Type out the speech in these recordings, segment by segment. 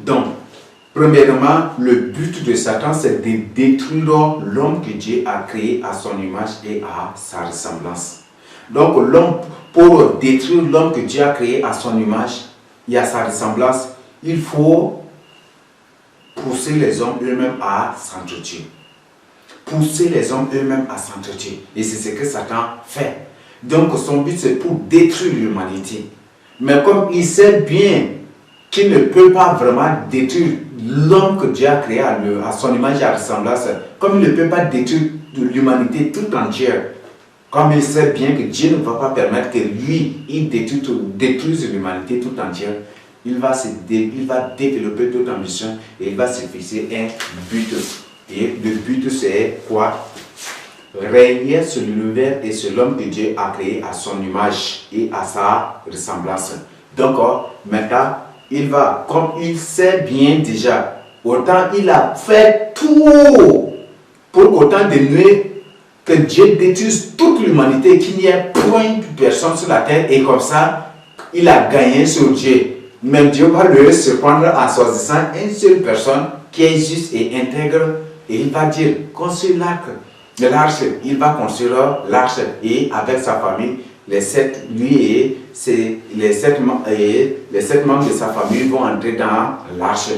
Donc, premièrement, le but de Satan, c'est de détruire l'homme que Dieu a créé à son image et à sa ressemblance. Donc, pour détruire l'homme que Dieu a créé à son image et à sa ressemblance, il faut pousser les hommes eux-mêmes à s'entretuer. Pousser les hommes eux-mêmes à s'entretuer. Et c'est ce que Satan fait. Donc, son but, c'est pour détruire l'humanité. Mais comme il sait bien qu'il ne peut pas vraiment détruire l'homme que Dieu a créé à son image et à ressemblance, comme il ne peut pas détruire l'humanité tout entière, comme il sait bien que Dieu ne va pas permettre que lui, il détruise l'humanité tout entière, il va développer d'autres ambitions et il va se fixer un but. Et le but, c'est quoi? Régner sur l'univers et sur l'homme que Dieu a créé à son image et à sa ressemblance. Donc, maintenant, il va, comme il sait bien déjà, autant il a fait tout pour autant de nuire que Dieu détruise toute l'humanité, qu'il n'y ait point de personne sur la terre, et comme ça, il a gagné sur Dieu. Même Dieu va le surprendre en choisissant une seule personne qui est juste et intègre, et il va dire, construis l'arche. Il va construire l'arche et avec sa famille, les sept membres de sa famille vont entrer dans l'arche.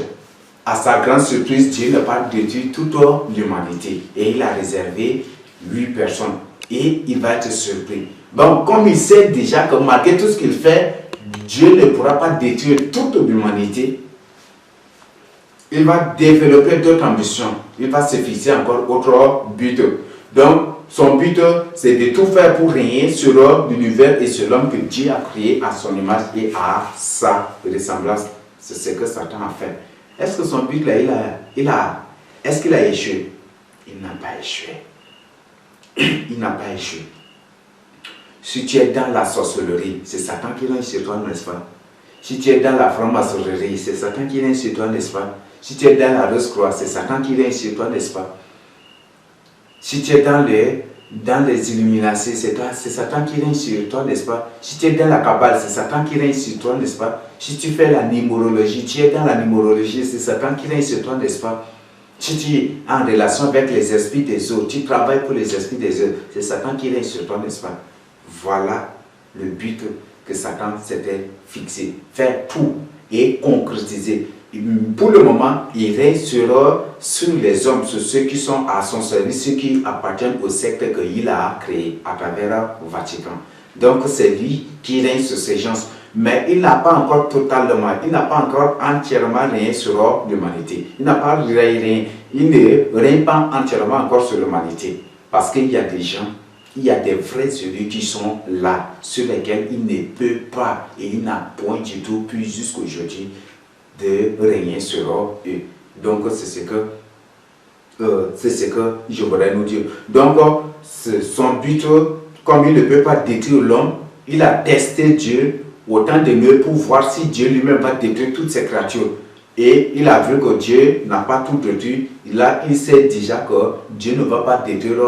À sa grande surprise, Dieu n'a pas détruit toute l'humanité et il a réservé 8 personnes et il va être surpris. Donc, comme il sait déjà que malgré tout ce qu'il fait, Dieu ne pourra pas détruire toute l'humanité, il va développer d'autres ambitions. Il va se fixer encore autre but. Donc, son but, c'est de tout faire pour régner sur l'univers et sur l'homme que Dieu a créé à son image et à sa ressemblance. C'est ce que Satan a fait. Est-ce que son but, là, est-ce qu'il a échoué? Il n'a pas échoué. Il n'a pas échoué. Si tu es dans la sorcellerie, c'est Satan qui règne sur toi, n'est-ce pas? Si tu es dans la franc-maçonnerie, c'est Satan qui règne sur toi, n'est-ce pas? Si tu es dans la Rose-Croix, c'est Satan qui règne sur toi, n'est-ce pas? Si tu es dans les illuminations, c'est Satan qui règne sur toi, n'est-ce pas? Si tu es dans la Kabbale, c'est Satan qui règne sur toi, n'est-ce pas? Si tu fais la numérologie, tu es dans la numérologie, c'est Satan qui règne sur toi, n'est-ce pas? Si tu es en relation avec les esprits des autres, tu travailles pour les esprits des autres, c'est Satan qui règne sur toi, n'est-ce pas? Voilà le but que Satan s'était fixé. Faire tout et concrétiser. Pour le moment, il règne sur les hommes, sur ceux qui sont à son service, ceux qui appartiennent au secte qu'il a créé à travers le Vatican. Donc c'est lui qui règne sur ces gens. Mais il n'a pas encore totalement, il n'a pas encore entièrement régné sur l'humanité. Il n'a pas régné, il ne règne pas entièrement encore sur l'humanité. Parce qu'il y a des gens, il y a des vrais élus qui sont là, sur lesquels il ne peut pas, et il n'a point du tout pu jusqu'aujourd'hui de régner sur eux. Donc c'est ce que je voudrais nous dire. Donc son but, comme il ne peut pas détruire l'homme, il a testé Dieu autant de mieux pour voir si Dieu lui-même va détruire toutes ces créatures. Et il a vu que Dieu n'a pas tout détruit. Là, il sait déjà que Dieu ne va pas détruire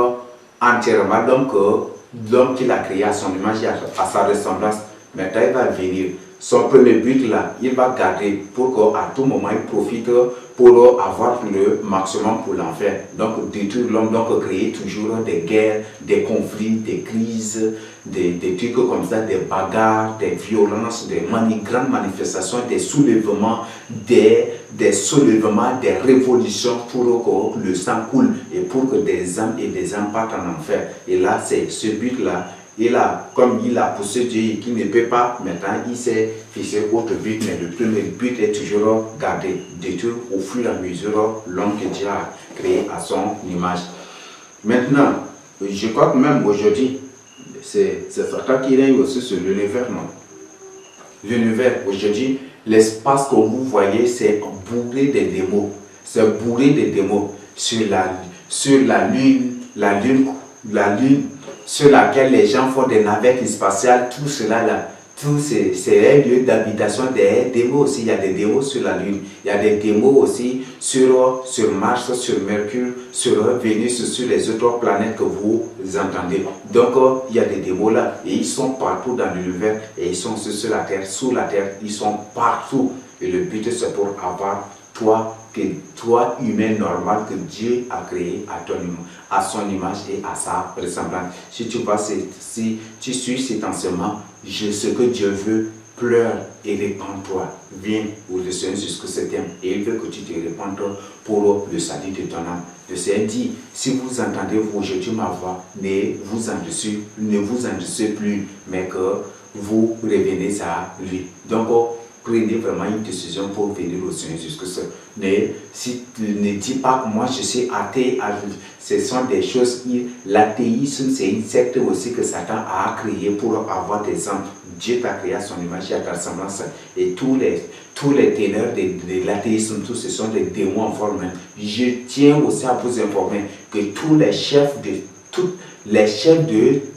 entièrement l'homme qu'il a créé à son image et à sa ressemblance. Maintenant, il va venir. Son premier but là, il va garder pour qu'à tout moment il profite pour avoir le maximum pour l'en faire. Donc détruire l'homme, donc créer toujours des guerres, des conflits, des crises, des trucs comme ça, des bagarres, des violences, des grandes manifestations, des soulèvements, des révolutions pour que le sang coule et pour que des âmes et des âmes partent en enfer. Et là, c'est ce but là. Comme il a poussé Dieu et qu'il ne peut pas, maintenant il s'est fixé autre but, mais le premier but est toujours gardé, détruire au fur et à mesure l'homme que Dieu a créé à son image. Maintenant, je crois que même aujourd'hui, c'est Satan qui règne aussi sur l'univers, non? L'univers, aujourd'hui, l'espace que vous voyez, c'est bourré des démons. C'est bourré des démons sur la lune, sur laquelle les gens font des navettes spatiales, tout cela là, c'est un lieu d'habitation des démons aussi. Il y a des démons sur la Lune, il y a des démons aussi sur Mars, sur Mercure, sur Vénus, sur les autres planètes que vous entendez. Donc il y a des démons là et ils sont partout dans l'univers et ils sont sur la Terre, sous la Terre, ils sont partout. Et le but, c'est pour avoir toi, humain normal, que Dieu a créé à son image et à sa ressemblance. Si tu vois, si tu suis cet enseignement, ce que Dieu veut, pleure et répands-toi. Viens où le Seigneur jusqu'au septième. Et il veut que tu te répandes pour le salut de ton âme. Le Seigneur dit, si vous entendez aujourd'hui ma voix, ne vous endurcissez plus, mais que vous revenez à lui. Donc, prenez vraiment une décision pour venir au Seigneur jusqu'au seul. Ne dis pas que moi je suis athée. Ce sont des choses. L'athéisme, c'est une secte aussi que Satan a créé pour avoir des âmes. Dieu t'a créé à son image et à ta ressemblance. Et tous les ténors de l'athéisme, tous ce sont des démons en forme. Je tiens aussi à vous informer que tous les chefs de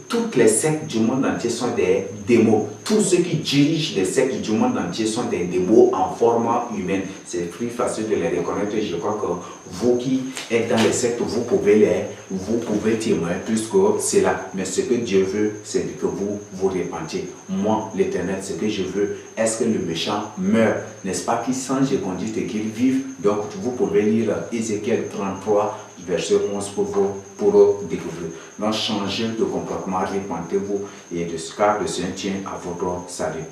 toutes les sectes du monde entier sont des démons. Tous ceux qui dirigent les sectes du monde entier sont des démons en forme humaine. C'est plus facile de les reconnaître. Je crois que vous qui êtes dans les sectes, vous pouvez témoigner plus que cela. Mais ce que Dieu veut, c'est que vous vous repentiez. Moi, l'Éternel, ce que je veux, est-ce que le méchant meurt? N'est-ce pas qu'il change de conduite et qu'il vive? Donc, vous pouvez lire Ézéchiel 33, verset 11 pour découvrir. Donc, changez de comportement, repentez-vous et de ce cas, le Seigneur tient à votre salut.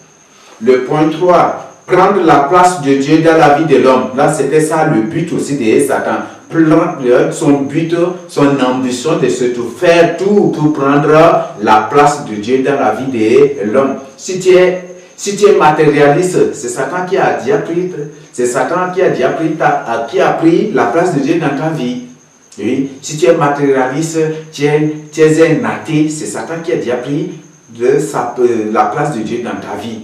Le point 3, prendre la place de Dieu dans la vie de l'homme. Là, c'était ça le but aussi de Satan. Son but, son ambition de se faire tout pour prendre la place de Dieu dans la vie de l'homme. Si tu es matérialiste, c'est Satan qui a déjà pris, pris la place de Dieu dans ta vie. Oui. Si tu es matérialiste, tu es un athée, c'est Satan qui a déjà pris la place de Dieu dans ta vie.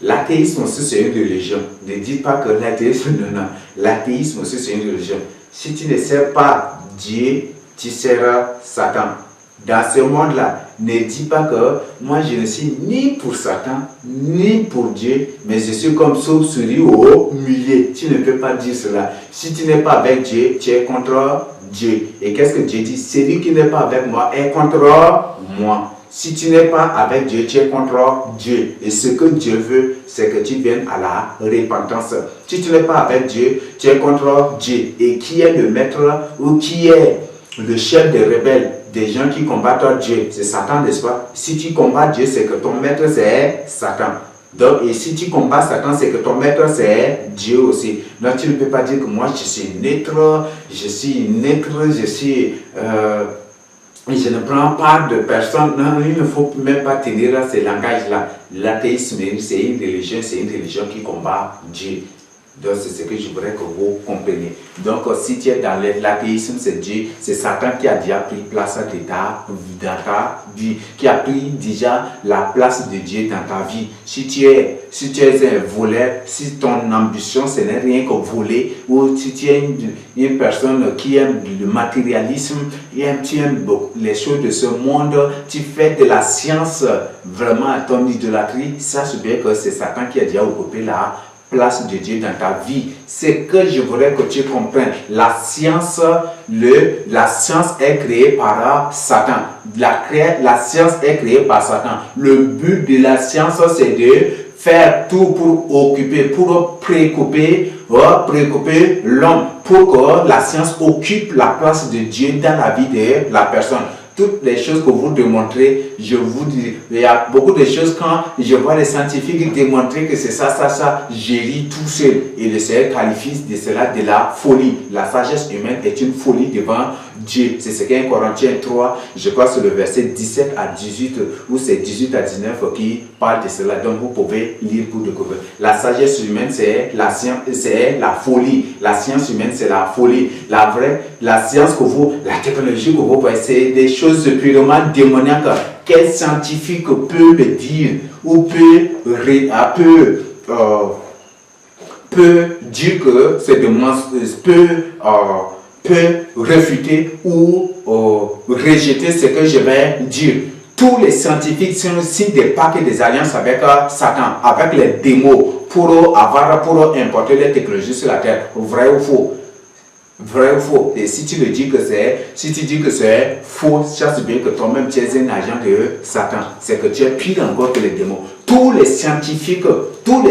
L'athéisme aussi, c'est une religion. Ne dites pas que l'athéisme, non. L'athéisme aussi, c'est une religion. Si tu ne sers pas Dieu, tu seras Satan. Dans ce monde-là, ne dis pas que moi je ne suis ni pour Satan, ni pour Dieu, mais je suis comme chauve-souris au milieu. Tu ne peux pas dire cela. Si tu n'es pas avec Dieu, tu es contre Dieu. Et qu'est-ce que Dieu dit? Celui qui n'est pas avec moi est contre moi. Si tu n'es pas avec Dieu, tu es contre Dieu. Et ce que Dieu veut, c'est que tu viennes à la repentance. Si tu n'es pas avec Dieu, tu es contre Dieu. Et qui est le maître ou qui est le chef des rebelles, des gens qui combattent Dieu? C'est Satan, n'est-ce pas? Si tu combats Dieu, c'est que ton maître, c'est Satan. Donc, et si tu combats Satan, c'est que ton maître, c'est Dieu aussi. Donc, tu ne peux pas dire que moi, je suis neutre, je ne prends pas de personne. Non, il ne faut même pas tenir à ce langage-là. L'athéisme, c'est une religion qui combat Dieu. Donc, c'est ce que je voudrais que vous compreniez. Donc, si tu es dans l'athéisme, c'est Dieu, c'est Satan qui a déjà pris place dans ta vie, qui a pris déjà la place de Dieu dans ta vie. Si tu es un voleur, si ton ambition, ce n'est rien que voler, ou si tu es une personne qui aime le matérialisme, tu aimes les choses de ce monde, tu fais de la science vraiment à ton idolâtrie, sache bien que c'est Satan qui a déjà occupé la place de Dieu dans ta vie. C'est que je voudrais que tu comprennes. La science est créée par Satan. La science est créée par Satan. Le but de la science, c'est de faire tout pour préoccuper l'homme, pour que la science occupe la place de Dieu dans la vie de la personne. Toutes les choses que vous démontrez, je vous dis, il y a beaucoup de choses quand je vois les scientifiques démontrer que c'est ça, je lis tout seul. Et le Seigneur qualifie de cela de la folie. La sagesse humaine est une folie devant Dieu. C'est ce qu'est 1 Corinthiens 3, je crois c'est le verset 17 à 18, ou c'est 18 à 19 qui parle de cela. Donc vous pouvez lire pour découvrir. La sagesse humaine, c'est la science, c'est la folie. La science humaine, c'est la folie. La science la technologie que vous voyez, c'est des choses purement démoniaques. Quel scientifique peut le dire ou peut dire que c'est de mensonges, peut réfuter ou rejeter ce que je vais dire. Tous les scientifiques sont aussi des packs et des alliances avec Satan, avec les démons, pour importer les technologies sur la terre. Vrai ou faux? Vrai ou faux? Et si tu dis que c'est faux, sache bien que toi-même tu es un agent de Satan. C'est que tu es pire encore que les démons. tous les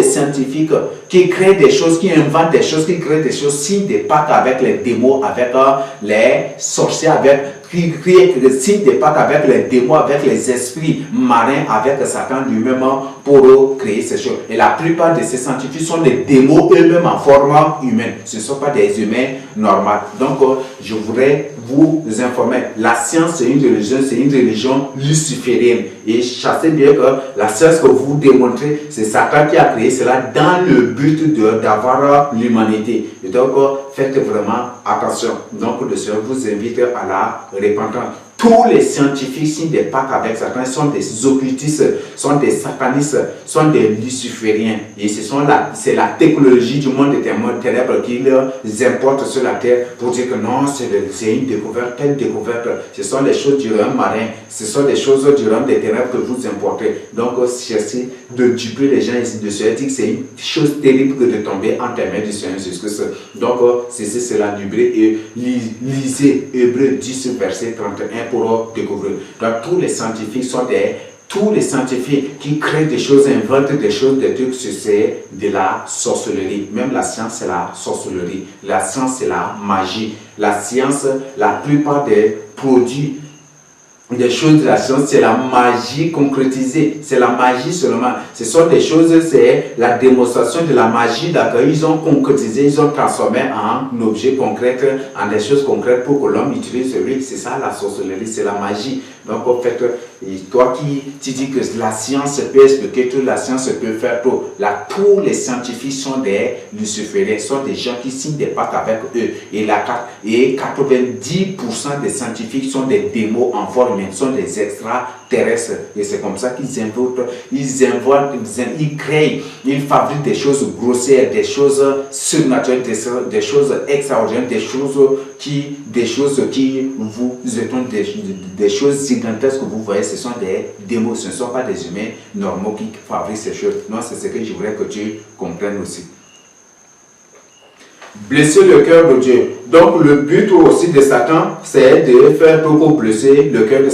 scientifiques qui créent des choses, qui inventent des choses, qui créent des choses, signent des pactes avec les démons, avec les sorciers, qui signent des pactes avec les démons, avec les esprits marins, avec Satan lui-même pour créer ces choses. Et la plupart de ces scientifiques sont des démons eux-mêmes en forme humaine. Ce ne sont pas des humains normaux. Donc, je voudrais vous informer. La science, c'est une religion luciférienne. Et sachez bien que la science que vous démontrez, c'est Satan qui a créé cela dans le but d'avoir l'humanité. Et donc, faites vraiment attention. Donc, le Seigneur vous invite à la repentance. Tous les scientifiques signent des pactes avec Satan, sont des occultistes, sont des satanistes, sont des lucifériens. Et c'est la technologie du monde des ténèbres qu'ils importent sur la terre pour dire que non, c'est une découverte, telle découverte. Ce sont les choses du rhum marin, ce sont les choses du rhum des ténèbres que vous importez. Donc, cherchez de duper les gens ici, de se dire que c'est une chose terrible que de tomber entre les mains du Seigneur Jésus-Christ. Donc, cessez cela d'Hébreu et lisez Hébreu 10, verset 31 pour découvrir. Donc, tous les scientifiques qui créent des choses, inventent des choses, des trucs, c'est de la sorcellerie. Même la science, c'est la sorcellerie. La science, c'est la magie. La science, la plupart des produits, des choses de la science, c'est la magie concrétisée. C'est la magie seulement. Ce sont des choses, c'est la démonstration de la magie. D'accord, ils ont concrétisé, ils ont transformé en objets concrets, en des choses concrètes pour que l'homme utilise. Oui, c'est ça la sorcellerie, c'est la magie. Donc, en fait, toi qui dis que la science peut expliquer tout, la science peut faire tout. Là, tous les scientifiques sont des lucifériens, sont des gens qui signent des pactes avec eux. Et 90% des scientifiques sont des démons en forme humaine, sont des extraterrestres. Et c'est comme ça qu'ils inventent, ils créent, ils fabriquent des choses grossières, des choses surnaturelles, des choses extraordinaires, des choses qui vous étonnent, des choses gigantesques que vous voyez, ce sont des démons, ce ne sont pas des humains normaux qui fabriquent ces choses. Non, c'est ce que je voudrais que tu comprennes aussi. Blesser le cœur de Dieu. Donc, le but aussi de Satan, c'est de faire tout pour blesser le cœur de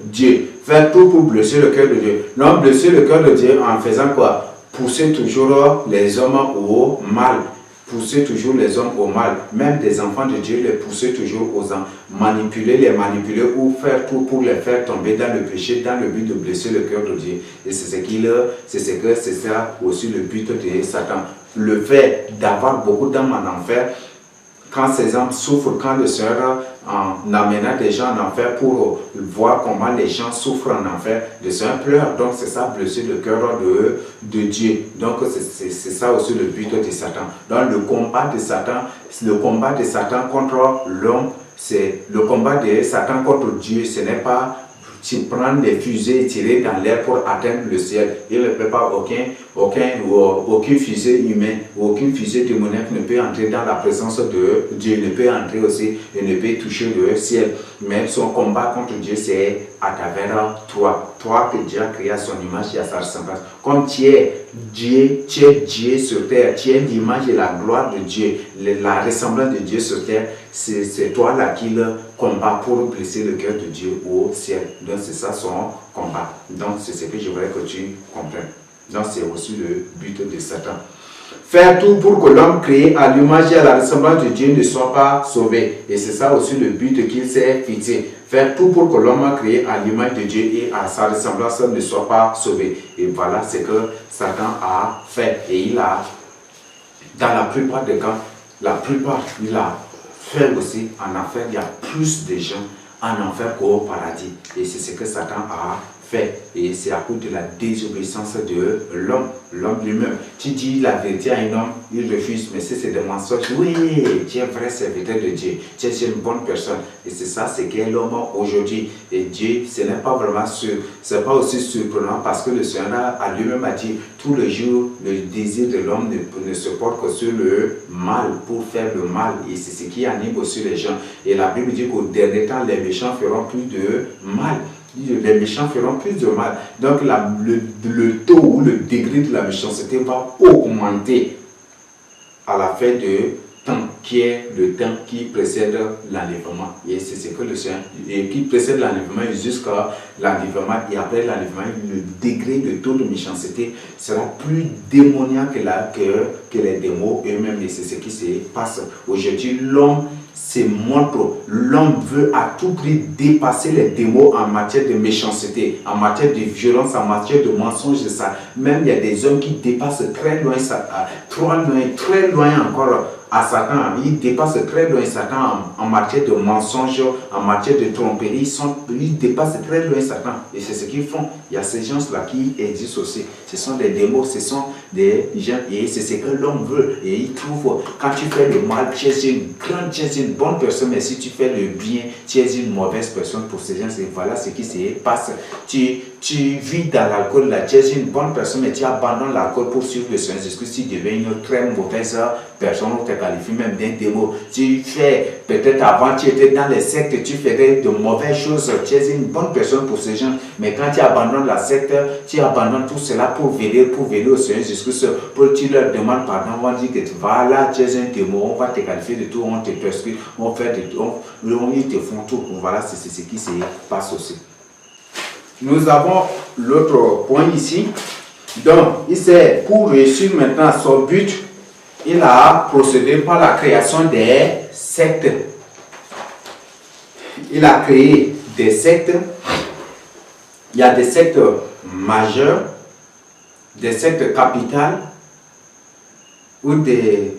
Dieu. Faire tout pour blesser le cœur de Dieu. Non, blesser le cœur de Dieu en faisant quoi? Pousser toujours les hommes au mal. Pousser toujours les hommes au mal. Même des enfants de Dieu, les pousser toujours aux hommes. Les manipuler ou faire tout pour les faire tomber dans le péché, dans le but de blesser le cœur de Dieu. Et c'est ça aussi le but de Satan. Le fait d'avoir beaucoup d'âmes en enfer, quand ces âmes souffrent, quand le Seigneur en amenant des gens en enfer pour voir comment les gens souffrent en enfer, le Seigneur pleure. Donc c'est ça, blesser le cœur de Dieu. Donc c'est ça aussi le but de Satan. Donc le combat de Satan contre l'homme, c'est le combat de Satan contre Dieu. Ce n'est pas prendre des fusées et tirer dans l'air pour atteindre le ciel. Il ne peut pas aucune fusée humaine, aucune fusée démoniaque ne peut entrer dans la présence de Dieu, ne peut entrer aussi et ne peut toucher le ciel. Mais son combat contre Dieu, c'est à travers toi. Toi que Dieu a créé à son image et à sa ressemblance. Comme tu es Dieu sur terre, tu es l'image et la gloire de Dieu, la ressemblance de Dieu sur terre, c'est toi là qui le combat pour blesser le cœur de Dieu au ciel. Donc c'est ça son combat. Donc c'est ce que je voudrais que tu comprennes. Donc c'est aussi le but de Satan. Faire tout pour que l'homme créé à l'image et à la ressemblance de Dieu ne soit pas sauvé. Et c'est ça aussi le but qu'il s'est fixé. Faire tout pour que l'homme créé à l'image de Dieu et à sa ressemblance ne soit pas sauvé. Et voilà ce que Satan a fait. Et il a, dans la plupart des cas, il a fait aussi en enfer. Il y a plus de gens en enfer qu'au paradis. Et c'est ce que Satan a fait. Et c'est à cause de la désobéissance de l'homme lui-même. Tu dis la vérité à un homme, il refuse, mais si c'est des mensonges, oui, tu es un vrai serviteur de Dieu, tu es une bonne personne. Et c'est ça, c'est qu'est l'homme aujourd'hui. Et Dieu, ce n'est pas vraiment sûr, c'est pas aussi surprenant parce que le Seigneur a lui-même a dit, tous les jours, le désir de l'homme ne se porte que sur le mal, pour faire le mal. Et c'est ce qui anime aussi les gens. Et la Bible dit qu'au dernier temps, les méchants feront plus de mal. Les méchants feront plus de mal. Donc le taux ou le degré de la méchanceté va augmenter à la fin de temps. qui est le temps qui précède l'enlèvement. Et c'est ce que le Seigneur, et qui précède l'enlèvement jusqu'à l'enlèvement. Et après l'enlèvement, le degré de taux de méchanceté sera plus démoniaque que les démons eux-mêmes. Et c'est ce qui se passe aujourd'hui. L'homme se montre, l'homme veut à tout prix dépasser les démons en matière de méchanceté, en matière de violence, en matière de mensonge. Ça. Même il y a des hommes qui dépassent très loin, très loin encore à Satan. Ils dépassent très loin Satan en matière de mensonge, en matière de tromperie. Ils dépassent très loin Satan. Et c'est ce qu'ils font. Il y a ces gens-là qui existent aussi. Ce sont des démons, ce sont des gens. Et c'est ce que l'homme veut. Et il trouve, quand tu fais le mal, tu es une bonne personne. Mais si tu fais le bien, tu es une mauvaise personne pour ces gens. Voilà ce qui se passe. Tu vis dans l'alcool, là, tu es une bonne personne, mais tu abandonnes l'alcool pour suivre le Seigneur Jésus-Christ. Tu deviens une très mauvaise personne, on te qualifie même d'un démon. Tu fais, peut-être avant, tu étais dans les sectes, tu faisais de mauvaises choses. Tu es une bonne personne pour ces gens, mais quand tu abandonnes la secte, tu abandonnes tout cela pour venir au Seigneur Jésus-Christ. Pour tu leur demandes pardon, on va dire que voilà, tu es un démon, on va te qualifier de tout, on te persécute, on fait de tout, ils te font tout. Voilà, c'est ce qui se passe aussi. Nous avons l'autre point ici. Donc, pour réussir maintenant son but, il a procédé par la création des sectes. Il a créé des sectes. Il y a des sectes majeures, des sectes capitales, ou des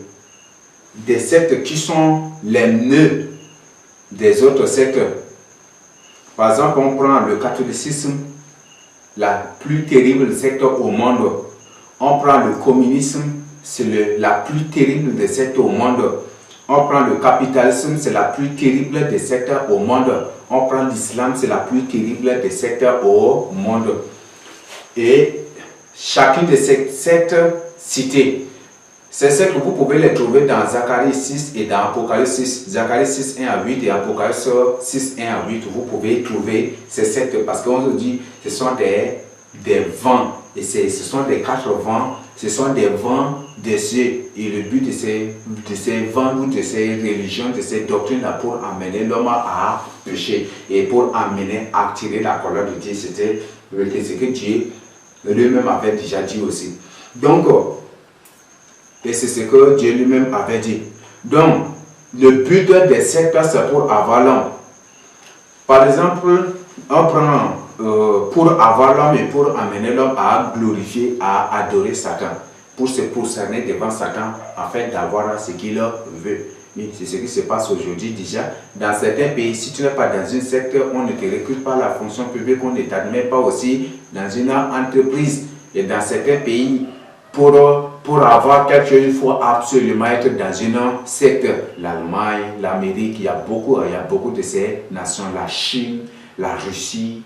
sectes qui sont les nœuds des autres sectes. Par exemple, on prend le catholicisme, la plus terrible secte au monde. On prend le communisme, c'est la plus terrible des sectes au monde. On prend le capitalisme, c'est la plus terrible des sectes au monde. On prend l'islam, c'est la plus terrible des sectes au monde. Et chacune de ces sectes citées, ces sectes, vous pouvez les trouver dans Zacharie 6 et dans Apocalypse 6. Zacharie 6, 1 à 8 et Apocalypse 6, 1 à 8. Vous pouvez trouver ces sectes parce qu'on se dit ce sont des vents. Et ce sont des 4 vents. Ce sont des vents de cieux. Et le but de ces vents ou de ces religions, de ces doctrines-là pour amener l'homme à pécher et pour amener à attirer la colère de Dieu. C'était ce que Dieu lui-même avait déjà dit aussi. Donc, et c'est ce que Dieu lui-même avait dit. Donc, le but des sectes, c'est pour avoir l'homme. Par exemple, on prend pour avoir l'homme et pour amener l'homme à glorifier, à adorer Satan. Pour se prosterner devant Satan, afin d'avoir ce qu'il veut. C'est ce qui se passe aujourd'hui déjà. Dans certains pays, si tu n'es pas dans une secte, on ne te recrute pas à la fonction publique, on ne t'admet pas aussi dans une entreprise. Et dans certains pays, pour avoir quelque chose, il faut absolument être dans une secte. L'Allemagne, l'Amérique, il y a beaucoup de ces nations. La Chine, la Russie,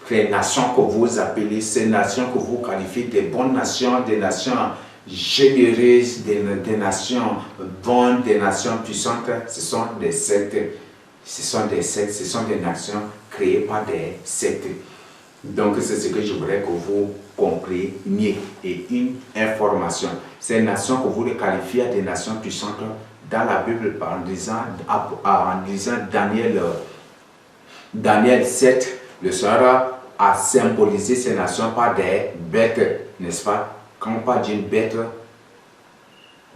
les nations que vous appelez, ces nations que vous qualifiez des bonnes nations, des nations généreuses, des nations bonnes, des nations puissantes, ce sont des sectes. Ce sont des sectes, ce sont des nations créées par des sectes. Donc c'est ce que je voudrais que vous compreniez. Et une information, ces nations que vous les qualifiez des nations puissantes dans la Bible en lisant Daniel 7, le Seigneur a symbolisé ces nations par des bêtes, n'est-ce pas? Quand on parle d'une bête,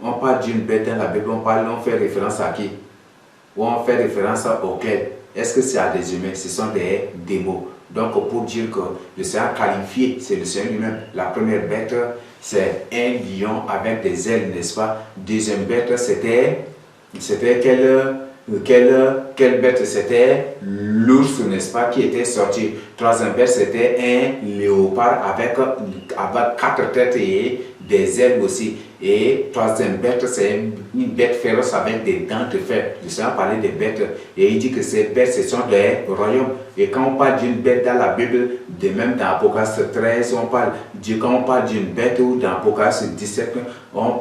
dans la Bible, on fait référence à qui? Ou on fait référence auquel? Est-ce que c'est à des humains? Ce sont des démons. Donc pour dire que le Seigneur qualifié, c'est le Seigneur lui-même. La première bête, c'est un lion avec des ailes, n'est-ce pas? Deuxième bête, c'était quelle bête? C'était l'ours, n'est-ce pas, qui était sorti. Troisième bête, c'était un léopard avec 4 têtes et des ailes aussi. Et troisième bête, c'est une bête féroce avec des dents de fer. Le Seigneur parlait des bêtes et il dit que ces bêtes, ce sont des royaumes. Et quand on parle d'une bête dans la Bible, de même dans Apocalypse 13, quand on parle d'une bête, ou dans Apocalypse 17, quand on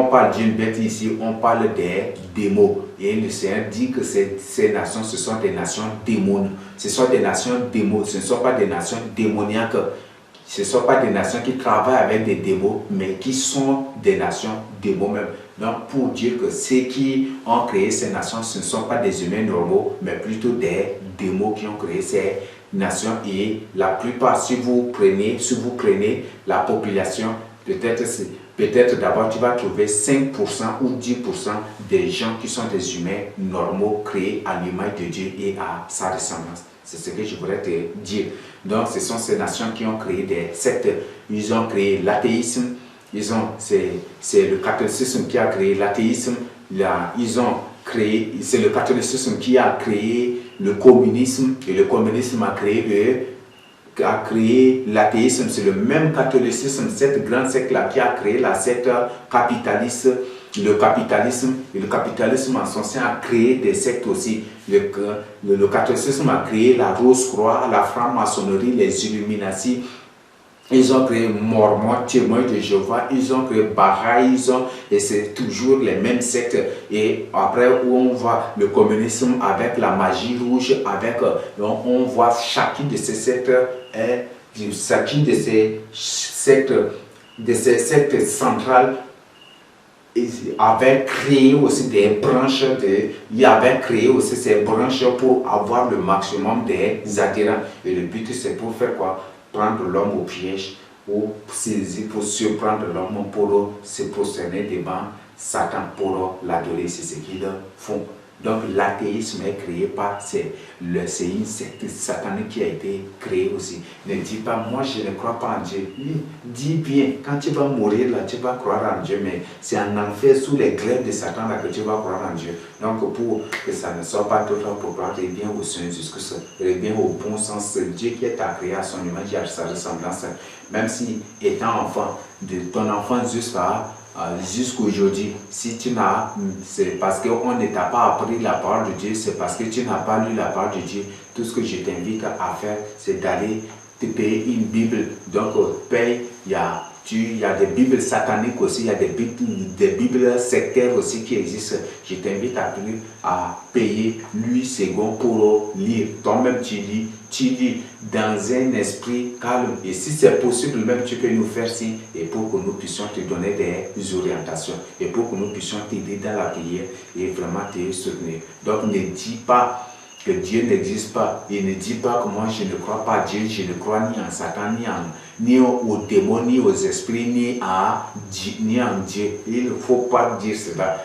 parle d'une bête ici, on parle des démons. Et le Seigneur dit que ces nations, ce sont des nations démoniaques. Ce sont des nations démons, ce ne sont pas des nations démoniaques. Ce ne sont pas des nations qui travaillent avec des démons, mais qui sont des nations démons même. Donc pour dire que ceux qui ont créé ces nations, ce ne sont pas des humains normaux, mais plutôt des démons qui ont créé ces nations. Et la plupart, si vous prenez la population, peut-être d'abord tu vas trouver 5% ou 10% des gens qui sont des humains normaux créés à l'image de Dieu et à sa ressemblance. C'est ce que je voudrais te dire. Donc ce sont ces nations qui ont créé des sectes. Ils ont créé l'athéisme. C'est le catholicisme qui a créé l'athéisme. C'est le catholicisme qui a créé le communisme. Et le communisme a créé l'athéisme. C'est le même catholicisme, cette grande secte-là, qui a créé la secte capitaliste, le capitalisme. Et le capitalisme en son sein a créé des sectes aussi. Le catholicisme a créé la Rose-Croix, la franc-maçonnerie, les Illuminati. Ils ont créé Mormon, témoins de Jéhovah, ils ont créé Baha'i, et c'est toujours les mêmes sectes. Et après, où on voit le communisme avec la magie rouge, on voit chacune de ces sectes, chacune de ces sectes centrales avait créé aussi des branches, il avait créé aussi ces branches pour avoir le maximum des adhérents. Et le but, c'est pour faire quoi? Prendre l'homme au piège, ou saisir pour surprendre l'homme, pour se prosterner devant Satan, pour l'adorer. C'est ce qu'ils font. Donc l'athéisme est créé par, c'est une secte satanique qui a été créée aussi. Ne dis pas, moi je ne crois pas en Dieu. Dis bien, quand tu vas mourir là, tu vas croire en Dieu, mais c'est en enfer sous les glaives de Satan là que tu vas croire en Dieu. Donc pour que ça ne soit pas trop pour toi, reviens au Seigneur Jésus-Christ, reviens au bon sens. Dieu qui t'a créé à son image et à sa ressemblance, même si étant enfant, de ton enfance jusqu'aujourd'hui, si tu n'as, c'est parce qu'on ne t'a pas appris la parole de Dieu, c'est parce que tu n'as pas lu la parole de Dieu. Tout ce que je t'invite à faire, c'est d'aller te payer une Bible. Donc, paye, il y a des Bibles sataniques aussi, il y a des Bibles sectaires aussi qui existent. Je t'invite à payer 8 secondes pour lire. Toi-même, tu lis dans un esprit calme. Et si c'est possible, même tu peux nous faire signe et pour que nous puissions te donner des orientations et pour que nous puissions t'aider dans la prière et vraiment te soutenir. Donc, ne dis pas que Dieu n'existe pas. Il ne dit pas que moi je ne crois pas à Dieu, je ne crois ni en Satan, ni aux démons, ni aux esprits, ni en Dieu. Il ne faut pas dire cela.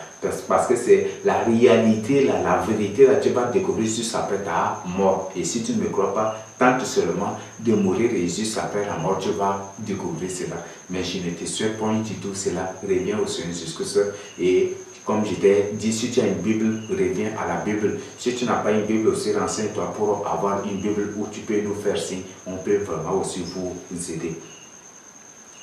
Parce que c'est la réalité, la vérité, là, tu vas découvrir juste après ta mort. Et si tu ne me crois pas, tente seulement de mourir et juste après la mort, tu vas découvrir cela. Mais je ne te souhaite pas du tout cela. Reviens au Seigneur Jésus-Christ et comme je t'ai dit, si tu as une Bible, reviens à la Bible. Si tu n'as pas une Bible aussi, renseigne-toi pour avoir une Bible où tu peux nous faire signe. On peut vraiment aussi vous aider,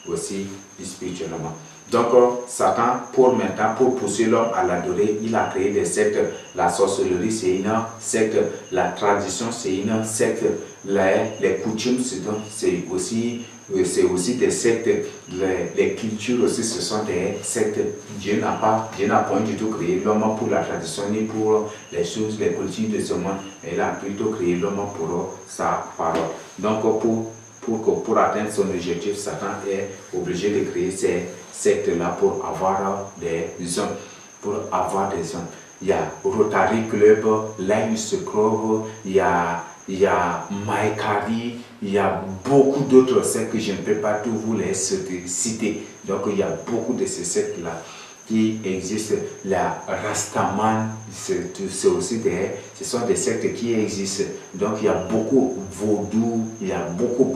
aussi spirituellement. Donc, Satan, pour pousser l'homme à l'adorer, il a créé des sectes. La sorcellerie, c'est une secte. La tradition, c'est une secte. Les coutumes, c'est aussi des sectes. Les cultures aussi, ce sont des sectes. Dieu n'a pas du tout créé l'homme pour la tradition ni pour les choses, les coutumes de ce monde. Il a plutôt créé l'homme pour sa parole. Donc, pour atteindre son objectif, Satan est obligé de créer ces sectes-là pour avoir des hommes. Il y a Rotary Club, Lions Club, il y a Maïkari, il y a beaucoup d'autres sectes que je ne peux pas tous vous les citer. Donc il y a beaucoup de ces sectes-là qui existent. La Rastaman, ce sont des sectes qui existent. Donc il y a beaucoup vaudou, il y a beaucoup.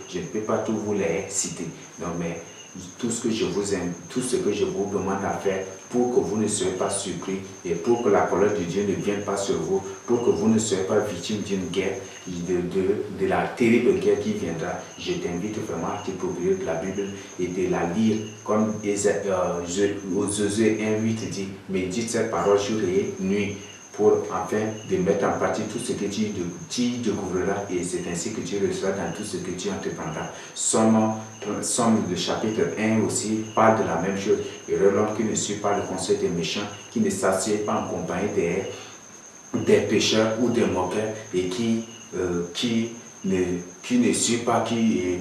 Je ne peux pas tous vous les citer. Donc, mais tout ce que je vous demande à faire pour que vous ne soyez pas surpris et pour que la colère de Dieu ne vienne pas sur vous, pour que vous ne soyez pas victime d'une guerre, de la terrible guerre qui viendra. Je t'invite vraiment à te procurer de la Bible et de la lire comme Josué 1:8 dit, médite cette parole jour et nuit, pour afin de mettre en pratique tout ce que tu découvriras, et c'est ainsi que tu recevras dans tout ce que tu entreprendras. Somme le chapitre 1 aussi parle de la même chose. Et l'homme qui ne suit pas le conseil des méchants, qui ne s'assied pas en compagnie des pécheurs ou des moqueurs, et qui qui ne suit pas,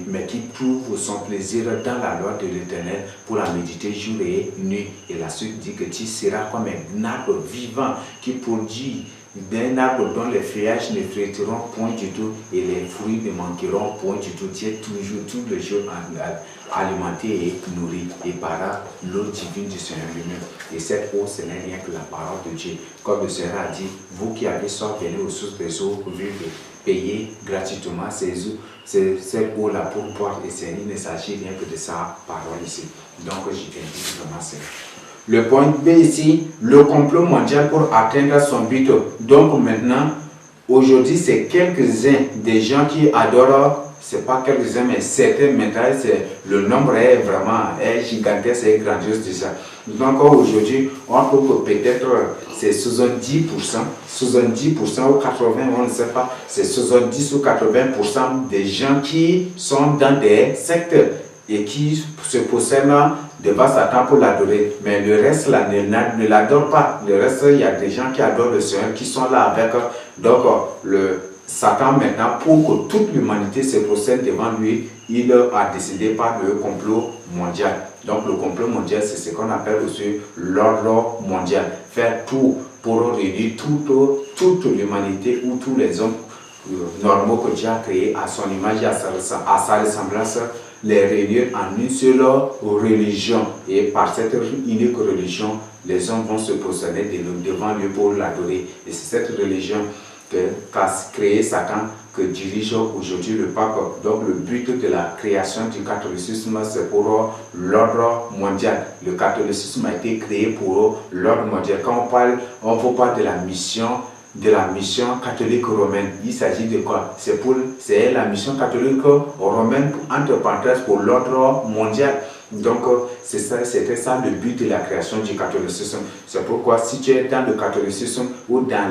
mais qui trouve son plaisir dans la loi de l'Éternel pour la méditer jour et nuit. Et la suite dit que tu seras comme un arbre vivant qui produit d'un arbre dont les feuillages ne flétriront point du tout et les fruits ne manqueront point du tout. Tu es toujours, tous les jours alimenté et nourri et par l'eau divine du Seigneur lui-même. Et cette eau, ce n'est rien que la parole de Dieu. Comme le Seigneur a dit, vous qui avez soif, venez aux sources des eaux, vivez, payez gratuitement cette eau-là pour boire. Et Seigneur, il ne s'agit rien que de sa parole ici. Donc, je t'invite vraiment, Seigneur. Le point B ici, le complot mondial pour atteindre son but. Donc maintenant, aujourd'hui, c'est quelques-uns des gens qui adorent, c'est pas quelques-uns, mais certains maintenant, le nombre est vraiment gigantesque et grandiose déjà. Donc aujourd'hui, on trouve que peut-être c'est 70%, 70% ou 80%, on ne sait pas, c'est 70 ou 80% des gens qui sont dans des sectes et qui se possèdent devant Satan pour l'adorer. Mais le reste là ne l'adore pas. Le reste, il y a des gens qui adorent le Seigneur, qui sont là avec donc le Satan maintenant, pour que toute l'humanité se procède devant lui, il a décidé par le complot mondial. Donc le complot mondial, c'est ce qu'on appelle aussi l'ordre mondial. Faire tout pour réunir toute l'humanité ou tous les hommes normaux que Dieu a créés à son image et à sa ressemblance, les réunir en une seule religion. Et par cette unique religion, les hommes vont se prosterner devant lui pour l'adorer. Et c'est cette religion qu'a créé Satan que dirige aujourd'hui le pape. Donc le but de la création du catholicisme, c'est pour l'ordre mondial. Le catholicisme a été créé pour l'ordre mondial. Quand on vous parle de la mission catholique romaine. Il s'agit de quoi? C'est la mission catholique romaine, entre parenthèses, pour l'ordre mondial. Donc, c'était ça le but de la création du catholicisme. C'est pourquoi si tu es dans le catholicisme ou dans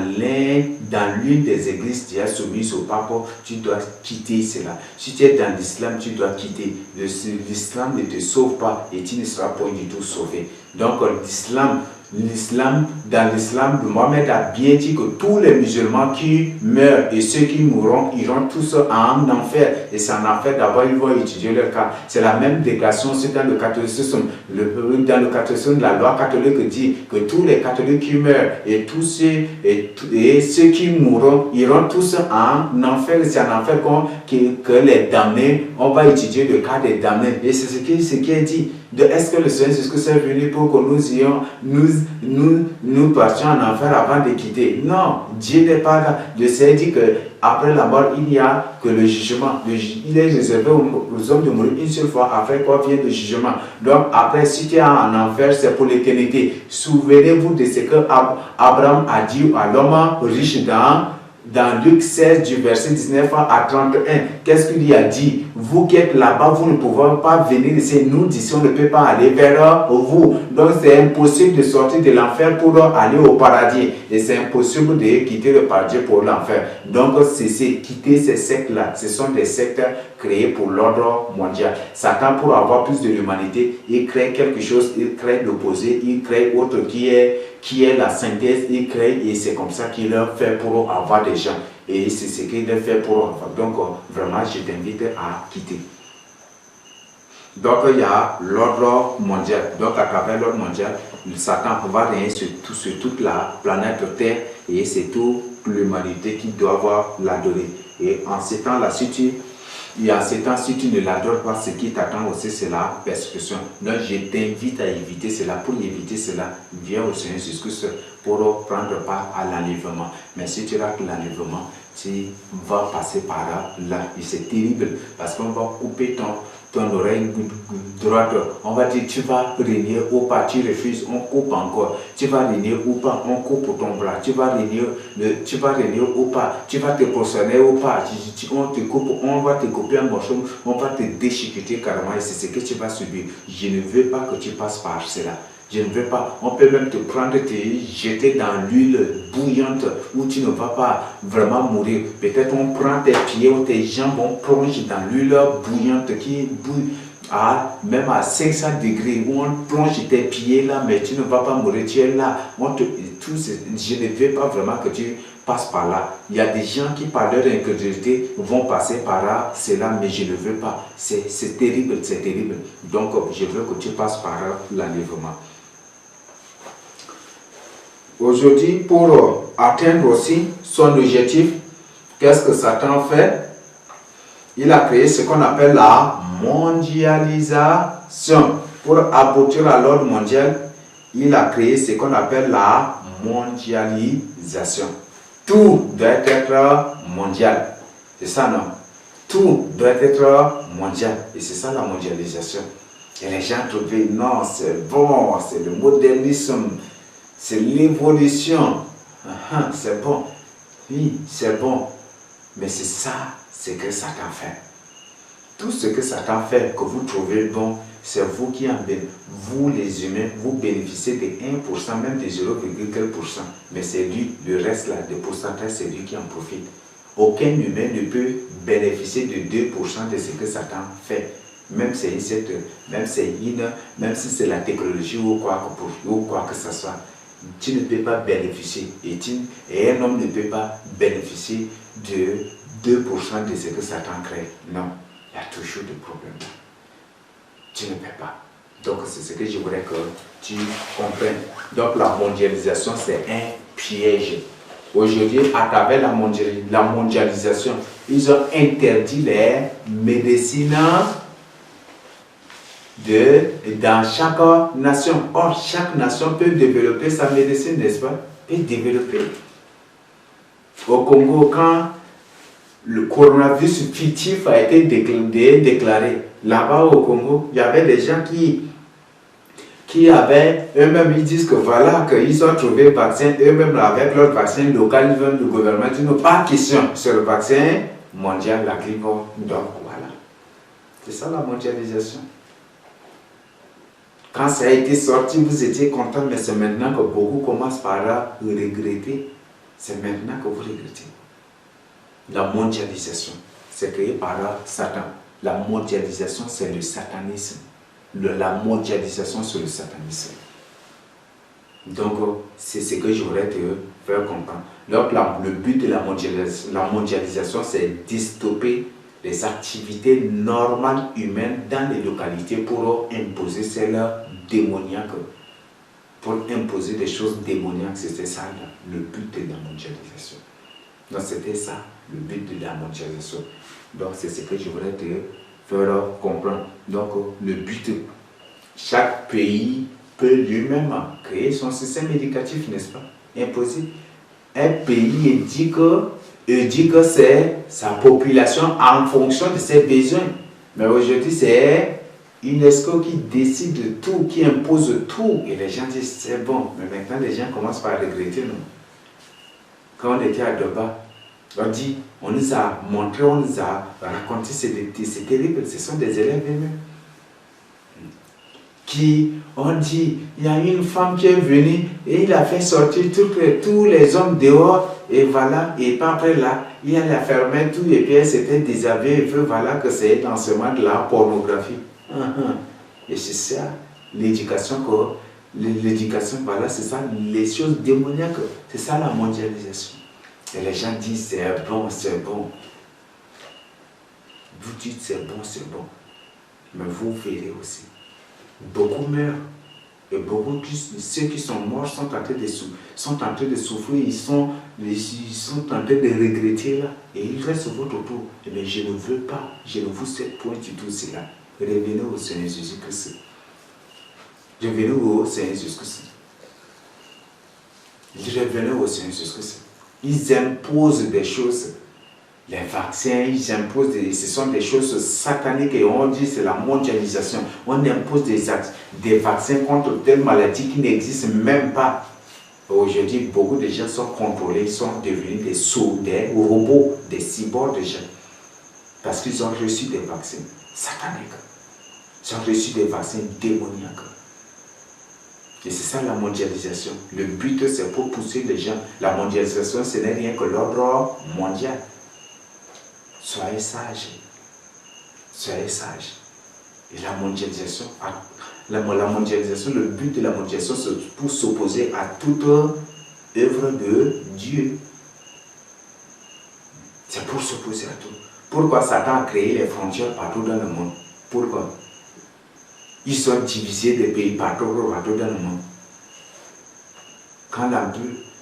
l'une des églises qui est soumise au pape, tu dois quitter cela. Si tu es dans l'islam, tu dois quitter. L'islam ne te sauve pas et tu ne seras pas du tout sauvé. Donc, dans l'islam, Mohammed a bien dit que tous les musulmans qui meurent et ceux qui mourront iront tous en enfer. Et c'est en enfer d'abord ils vont étudier leur cas. C'est la même déclaration aussi dans le catholicisme. Dans le catholicisme, la loi catholique dit que tous les catholiques qui meurent et ceux qui mourront iront tous en enfer. C'est en enfer que les damnés, on va étudier le cas des damnés. Et c'est ce qui est dit. Est-ce que le Seigneur Jésus-Christ est venu pour que nous partions en enfer avant de quitter? Non, Dieu n'est pas là. Le Seigneur dit qu'après la mort, il n'y a que le jugement. Il est réservé aux hommes de mourir une seule fois, après quoi vient le jugement. Donc après, si tu es en enfer, c'est pour l'éternité. Souvenez-vous de ce que Abraham a dit à l'homme riche dans Luc 16 du verset 19 à 31, qu'est-ce qu'il lui a dit? Vous qui êtes là-bas, vous ne pouvez pas venir ici. Nous, d'ici, on ne peut pas aller vers vous. Donc, c'est impossible de sortir de l'enfer pour aller au paradis. Et c'est impossible de quitter le paradis pour l'enfer. Donc, c'est quitter ces sectes-là. Ce sont des sectes créées pour l'ordre mondial. Satan, pour avoir plus de l'humanité, il crée quelque chose, il crée l'opposé, il crée autre qui est la synthèse, il crée, et c'est comme ça qu'il a fait pour avoir des gens. Et c'est ce qu'il a fait pour avoir. Donc, vraiment, je t'invite à quitter. Donc, il y a l'ordre mondial. Donc, à travers l'ordre mondial, Satan va régner sur toute la planète Terre, et c'est toute l'humanité qui doit l'adorer. Et en ces temps-là, si tu ne l'adores pas, ce qui t'attend aussi, c'est la persécution. Donc, je t'invite à éviter cela. Pour éviter cela, viens au Seigneur Jésus-Christ pour prendre part à l'enlèvement. Mais si tu rates l'enlèvement, tu vas passer par là. Et c'est terrible parce qu'on va couper ton oreille droite. On va dire, tu vas régner ou pas, tu refuses, on coupe encore. Tu vas régner ou pas, on coupe ton bras. Tu vas régner ou pas, tu vas te prosterner ou pas. On te coupe, on va te couper un morceau, on va te déchiqueter carrément et c'est ce que tu vas subir. Je ne veux pas que tu passes par cela. Je ne veux pas. On peut même te prendre, te jeter dans l'huile bouillante où tu ne vas pas vraiment mourir. Peut-être on prend tes pieds ou tes jambes, on plonge dans l'huile bouillante qui bouille même à 500 degrés, où on plonge tes pieds là, mais tu ne vas pas mourir, tu es là. Je ne veux pas vraiment que tu passes par là. Il y a des gens qui, par leur incrédulité, vont passer par là, c'est là, mais je ne veux pas. C'est terrible, c'est terrible. Donc, je veux que tu passes par l'enlèvement. Aujourd'hui, pour atteindre aussi son objectif, qu'est-ce que Satan fait? Il a créé ce qu'on appelle la mondialisation. Pour aboutir à l'ordre mondial, il a créé ce qu'on appelle la mondialisation. Tout doit être mondial. C'est ça, non? Tout doit être mondial. Et c'est ça la mondialisation. Et les gens trouvaient, non, c'est bon, c'est le modernisme, c'est l'évolution. C'est bon. Oui, c'est bon. Mais c'est ça, c'est que Satan fait. Tout ce que Satan fait, que vous trouvez bon, c'est vous qui en bénéficiez. Vous, les humains, vous bénéficiez de 1%, même de 0,1%. Mais c'est lui, le reste là, de pourcentage, c'est lui qui en profite. Aucun humain ne peut bénéficier de 2% de ce que Satan fait. Même si c'est même si c'est la technologie ou quoi que ce soit. Tu ne peux pas bénéficier. Et un homme ne peut pas bénéficier de 2% de ce que Satan crée. Non, il y a toujours des problèmes. Tu ne peux pas. Donc, c'est ce que je voudrais que tu comprennes. Donc, la mondialisation, c'est un piège. Aujourd'hui, à travers la mondialisation, ils ont interdit les médecines dans chaque nation. Or, chaque nation peut développer sa médecine, n'est-ce pas? Peut développer. Au Congo, quand le coronavirus fictif a été déclaré, là-bas au Congo, il y avait des gens qui avaient, eux-mêmes, ils disent que voilà, qu'ils ont trouvé le vaccin, eux-mêmes, avec leur vaccin local, le gouvernement dit non, pas question sur le vaccin mondial, la grippe. Donc, voilà. C'est ça la mondialisation. Quand ça a été sorti, vous étiez content, mais c'est maintenant que beaucoup commencent par regretter. C'est maintenant que vous regrettez. La mondialisation, c'est créé par Satan. La mondialisation, c'est le satanisme. La mondialisation, c'est le satanisme. Donc, c'est ce que je voudrais te faire comprendre. Donc, le but de la mondialisation, c'est de stopper les activités normales humaines dans les localités pour imposer celles démoniaques. Pour imposer des choses démoniaques, c'était ça le but de la mondialisation. Donc, c'était ça le but de la mondialisation. Donc, c'est ce que je voudrais te faire comprendre. Donc, le but, chaque pays peut lui-même créer son système éducatif, n'est-ce pas? Imposer. Un pays dit que c'est sa population en fonction de ses besoins. Mais aujourd'hui, c'est UNESCO qui décide de tout, qui impose tout. Et les gens disent c'est bon. Mais maintenant, les gens commencent par regretter, non? Quand on était à Doba, on nous a montré, on nous a raconté, c'est terrible, ce sont des élèves eux-mêmes. On dit, il y a une femme qui est venue et il a fait sortir tous les hommes dehors et voilà, et pas après là, il a fermé tout et puis elle s'était déshabillée et voilà que c'est un lancement de la pornographie. Et c'est ça, l'éducation, voilà, c'est ça, les choses démoniaques, c'est ça la mondialisation. Et les gens disent c'est bon, c'est bon. Vous dites c'est bon, mais vous verrez aussi. Beaucoup meurent. Et beaucoup, ceux qui sont morts sont en train de souffrir, ils sont en train de regretter là. Et ils restent votre autour. Mais je ne veux pas, je ne vous souhaite point du tout cela. Revenez au Seigneur Jésus-Christ. Revenez au Seigneur Jésus-Christ. Revenez au Seigneur Jésus-Christ. Ils imposent des choses. Les vaccins, ils imposent, ce sont des choses sataniques et on dit c'est la mondialisation. On impose des vaccins contre telle maladie qui n'existe même pas. Aujourd'hui, beaucoup de gens sont contrôlés, ils sont devenus des robots, des cyborgs de gens. Parce qu'ils ont reçu des vaccins sataniques. Ils ont reçu des vaccins démoniaques. Et c'est ça la mondialisation. Le but, c'est pour pousser les gens. La mondialisation, ce n'est rien que l'ordre mondial. Soyez sages. Soyez sages. Et la mondialisation, le but de la mondialisation, c'est pour s'opposer à toute œuvre de Dieu. C'est pour s'opposer à tout. Pourquoi Satan a créé les frontières partout dans le monde? Pourquoi? Ils sont divisés des pays partout dans le monde. Quand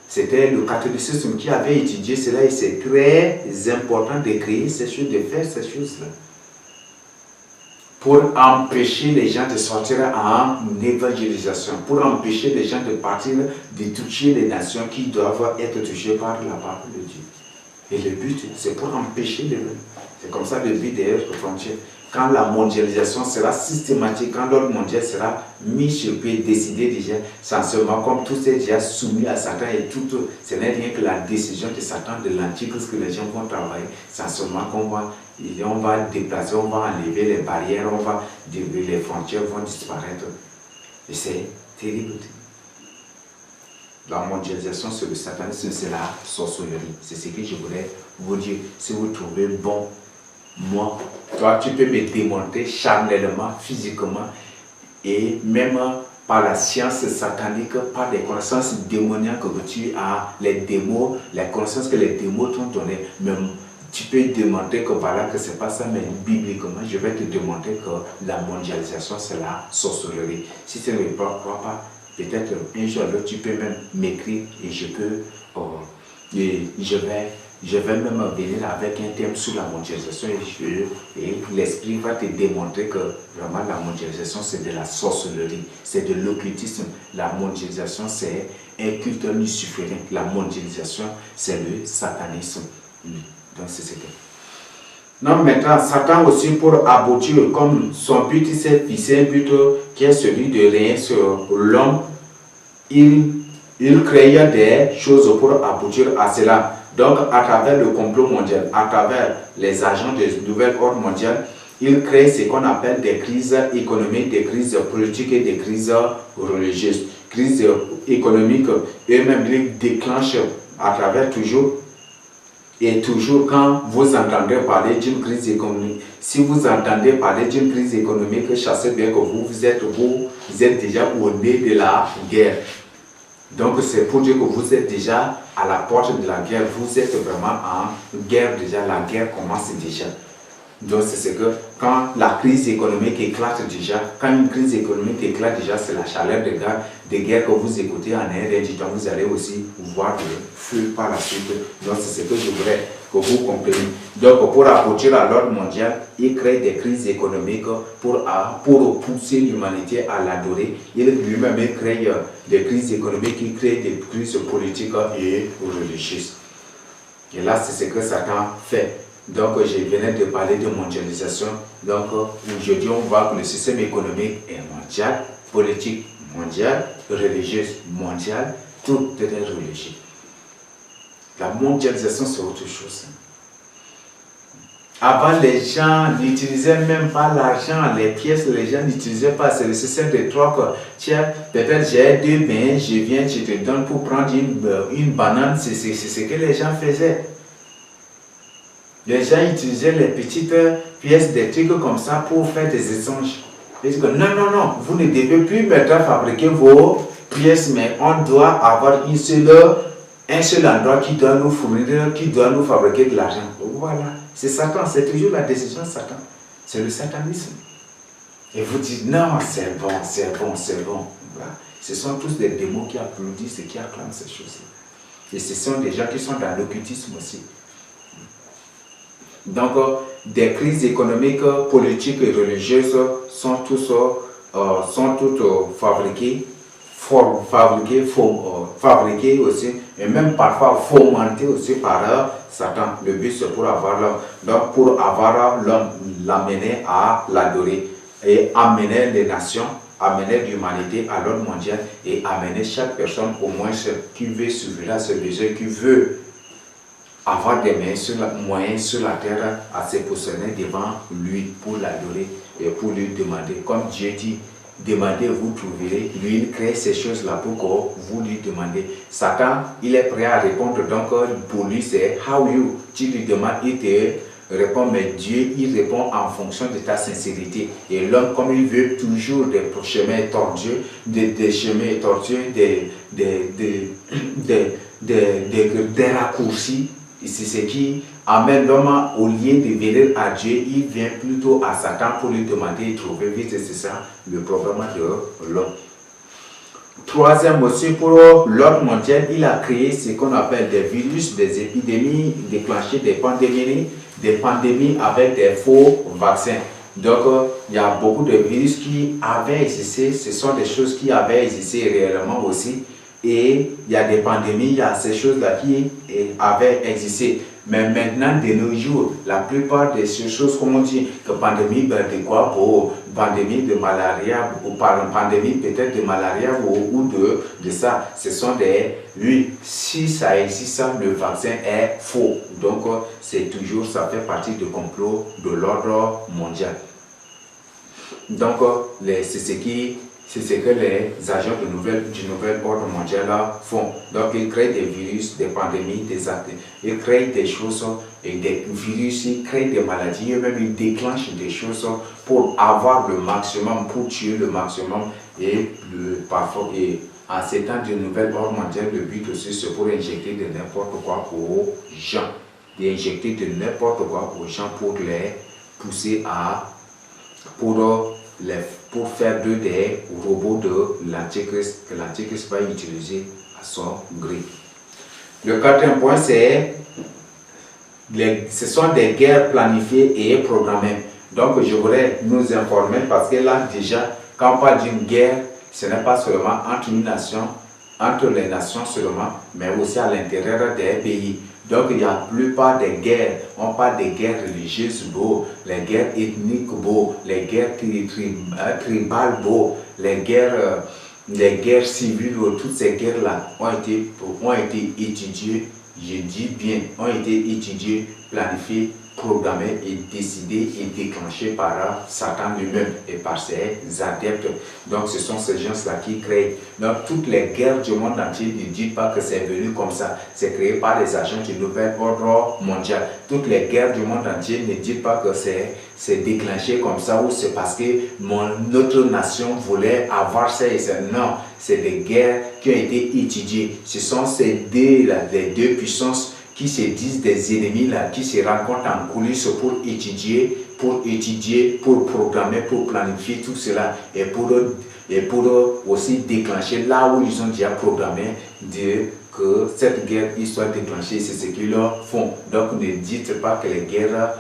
c'était le catholicisme qui avait étudié cela, et c'est très important de créer ces choses, de faire ces choses-là, pour empêcher les gens de sortir en évangélisation, pour empêcher les gens de partir, de toucher les nations qui doivent être touchées par la parole de Dieu. Et le but, c'est pour empêcher les gens. C'est comme ça le but des frontières. Quand la mondialisation sera systématique, quand l'ordre mondial sera mis sur pied, décidé déjà, sincèrement, comme tout est déjà soumis à Satan et tout, ce n'est rien que la décision de Satan, de l'Antichrist que les gens vont travailler, sincèrement, on va déplacer, on va enlever les barrières, les frontières vont disparaître. Et c'est terrible. La mondialisation, c'est le satanisme, c'est la sorcellerie. C'est ce que je voulais vous dire. Si vous trouvez bon, moi, toi, tu peux me démontrer charnellement, physiquement, et même par la science satanique, par les connaissances démoniaques que tu as, les démons, les connaissances que les démons t'ont données. Même tu peux démontrer que voilà, que c'est pas ça, mais bibliquement, je vais te démontrer que la mondialisation, c'est la sorcellerie. Si tu ne le crois pas, peut-être un jour l'autre, tu peux même m'écrire et je vais même venir avec un thème sur la mondialisation et l'esprit va te démontrer que vraiment la mondialisation c'est de la sorcellerie, c'est de l'occultisme. La mondialisation c'est un culte luciférien. La mondialisation c'est le satanisme. Donc c'est ce que... Non, maintenant, Satan aussi pour aboutir, comme son but c'est fixé un but qui est celui de régner sur l'homme, il crée des choses pour aboutir à cela. Donc, à travers le complot mondial, à travers les agents de nouvel ordre mondial, il crée ce qu'on appelle des crises économiques, des crises politiques et des crises religieuses. Crises économiques, eux-mêmes, ils déclenchent à travers toujours. Et toujours quand vous entendez parler d'une crise économique, si vous entendez parler d'une crise économique, sachez bien que vous êtes déjà au nez de la guerre. Donc c'est pour dire que vous êtes déjà à la porte de la guerre, vous êtes vraiment en guerre déjà, la guerre commence déjà. Donc c'est ce que quand la crise économique éclate déjà, quand une crise économique éclate déjà, c'est la chaleur de guerre que vous écoutez en un du temps, vous allez aussi voir le feu par la suite. Donc c'est ce que je voudrais que vous compreniez. Donc pour aboutir à l'ordre mondial, il crée des crises économiques pour pousser l'humanité à l'adorer. Il lui-même crée des crises économiques, il crée des crises politiques et religieuses. Et là c'est ce que Satan fait. Donc, je venais de parler de mondialisation. Donc, aujourd'hui, on voit que le système économique est mondial, politique mondial, religieuse mondial, tout est religieux. La mondialisation, c'est autre chose. Avant, les gens n'utilisaient même pas l'argent, les pièces, les gens n'utilisaient pas. C'est le système de troc. Tiens, peut-être j'ai 2 mains, je viens, je te donne pour prendre une banane. C'est ce que les gens faisaient. Les gens utilisaient les petites pièces, des trucs comme ça pour faire des échanges. Ils disent que non, vous ne devez plus maintenant fabriquer vos pièces, mais on doit avoir un seul endroit qui doit nous fournir, qui doit nous fabriquer de l'argent. Voilà, c'est Satan, c'est toujours la décision de Satan. C'est le satanisme. Et vous dites, non, c'est bon. Voilà. Ce sont tous des démons qui applaudissent et qui acclament ces choses-là. Et ce sont des gens qui sont dans l'occultisme aussi. Donc, des crises économiques, politiques et religieuses sont toutes fabriquées aussi, et même parfois fomentées aussi par Satan. Le but c'est pour avoir l'homme. Donc, pour avoir l'homme, l'amener à l'adorer et amener les nations, amener l'humanité à l'ordre mondial et amener chaque personne au moins qui veut subir ce besoin, qui veut avoir des moyens sur la terre à se positionner devant lui pour l'adorer et pour lui demander. Comme Dieu dit, demandez, vous trouverez. Lui, il crée ces choses-là pour que vous lui demandez. Satan, il est prêt à répondre. Donc, pour lui, c'est how you. Tu lui demandes, il te répond, mais Dieu, il répond en fonction de ta sincérité. Et l'homme, comme il veut toujours des chemins tortueux, des chemins tortueux, des raccourcis, c'est ce qui amène l'homme, au lieu de venir à Dieu, il vient plutôt à Satan pour lui demander de trouver vite. C'est ça le problème de l'homme. Troisième aussi, pour l'ordre mondial, il a créé ce qu'on appelle des virus, des épidémies, déclenché des pandémies avec des faux vaccins. Donc, il y a beaucoup de virus qui avaient existé, ce sont des choses qui avaient existé réellement aussi. Et il y a des pandémies, il y a ces choses-là qui avaient existé. Mais maintenant, de nos jours, la plupart de ces choses, comme on dit, que pandémie de quoi, pour pandémie de malaria, ou par pandémie peut-être de malaria ou de ça, ce sont des, oui, si ça existe, le vaccin est faux. Donc, c'est toujours, ça fait partie du complot de l'ordre mondial. Donc, c'est ce que les agents du nouvel ordre mondial font. Donc, ils créent des virus, des pandémies, des actes. Ils créent des choses, et des virus, ils créent des maladies, eux-mêmes ils déclenchent des choses pour avoir le maximum, pour tuer le maximum. Et parfois, en ces temps du nouvel ordre mondial, le but aussi, c'est pour injecter de n'importe quoi aux gens. D'injecter de n'importe quoi aux gens pour les pousser à... pour faire d'eux des robots de l'Antichrist, que l'Antichrist va utiliser à son gré. Le quatrième point, ce sont des guerres planifiées et programmées. Donc, je voudrais nous informer parce que là, déjà, quand on parle d'une guerre, ce n'est pas seulement entre une nation, entre les nations seulement, mais aussi à l'intérieur des pays. Donc, il y a la plupart des guerres, on parle des guerres religieuses, les guerres ethniques, les guerres tribales, les guerres civiles, toutes ces guerres-là ont été étudiées, je dis bien, ont été étudiées, planifiées, programmées et décidées et déclenchées par Satan lui-même et par ses adeptes. Donc, ce sont ces gens-là qui créent. Donc, toutes les guerres du monde entier, ne dites pas que c'est venu comme ça. C'est créé par les agents du nouvel ordre mondial. Toutes les guerres du monde entier, ne dites pas que c'est déclenché comme ça ou c'est parce que notre nation voulait avoir ça et ça. Non, c'est des guerres qui ont été étudiées. Ce sont les deux puissances qui se disent des ennemis là, qui se rencontrent en coulisses pour étudier, pour programmer, pour planifier tout cela et pour aussi déclencher là où ils ont déjà programmé que cette guerre soit déclenchée, c'est ce qu'ils font. Donc ne dites pas que les guerres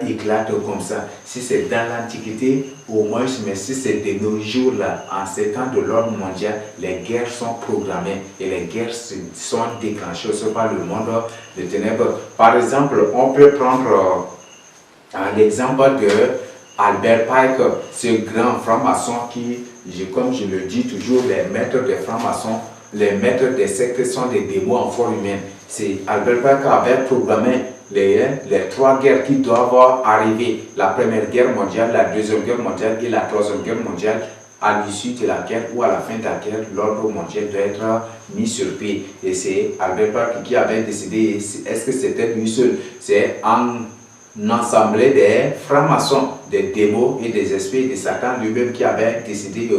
éclatent comme ça. Si c'est dans l'Antiquité, au moins, mais si c'est de nos jours là, en ces temps de l'ordre mondial, les guerres sont programmées et les guerres sont déclenchées aussi par le monde de ténèbres. Par exemple, on peut prendre l'exemple de Albert Pike, ce grand franc-maçon qui, comme je le dis toujours, les maîtres des francs-maçons, les maîtres des sectes sont des démons en forme humaine. C'est Albert Pike avait programmé les trois guerres qui doivent arriver. La première guerre mondiale, la deuxième guerre mondiale et la troisième guerre mondiale, à l'issue de laquelle ou à la fin de laquelle l'ordre mondial doit être mis sur pied. Et c'est Albert Pike qui avait décidé, est-ce que c'était lui seul? C'est un ensemble des francs-maçons, des démons et des esprits de Satan lui-même qui avait décidé